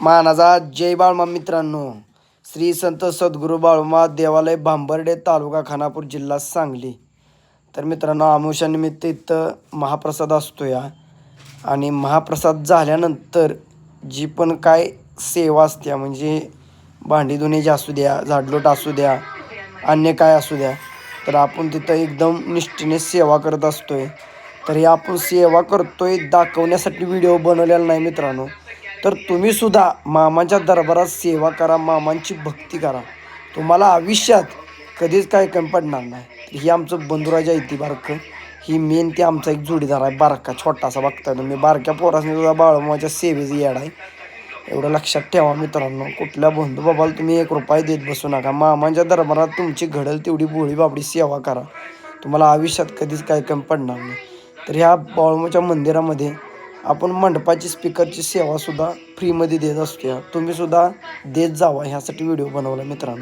मानाचा जय बाळमा मित्रांनो. श्री संत सद्गुरू बाळमा देवालय भांबर्डे तालुका खानापूर जिल्हा सांगली. तर मित्रांनो आमुषानिमित्त इथं महाप्रसाद असतो या आणि महाप्रसाद झाल्यानंतर जी पण काय सेवा असते म्हणजे भांडी धुण्याची असू द्या, झाडलोट असू द्या, अन्य काय असू द्या, तर आपण तिथं एकदम निष्ठेने सेवा करत असतोय. तर हे आपण सेवा करतोय दाखवण्यासाठी व्हिडिओ बनवलेला नाही मित्रांनो. तर तुम्हीसुद्धा मामांच्या दरबारात सेवा करा, मामांची भक्ती करा, तुम्हाला आयुष्यात कधीच काय कमी पडणार नाही. ही आमचं बंधुराजा इथे बारकं, ही मेन ते आमचा एक जोडीदार आहे बारका छोटासा. बघताय तुम्ही बारक्या पोरासने सुद्धा बाळूमामाच्या सेवेचं येड आहे. एवढं लक्षात ठेवा मित्रांनो. कुठल्या बंधू बाबाला तुम्ही 1 रुपया देत बसू नका. मामांच्या दरबारात तुमची घडेल तेवढी भोळी बाबडी सेवा करा, तुम्हाला आयुष्यात कधीच काय कमी पडणार नाही. तर ह्या बाळूमाच्या मंदिरामध्ये आपण मंडपाची स्पीकरची सेवासुद्धा फ्रीमध्ये देत असतो. तुम्हीसुद्धा देत जावा, ह्यासाठी व्हिडिओ बनवला मित्रांनो.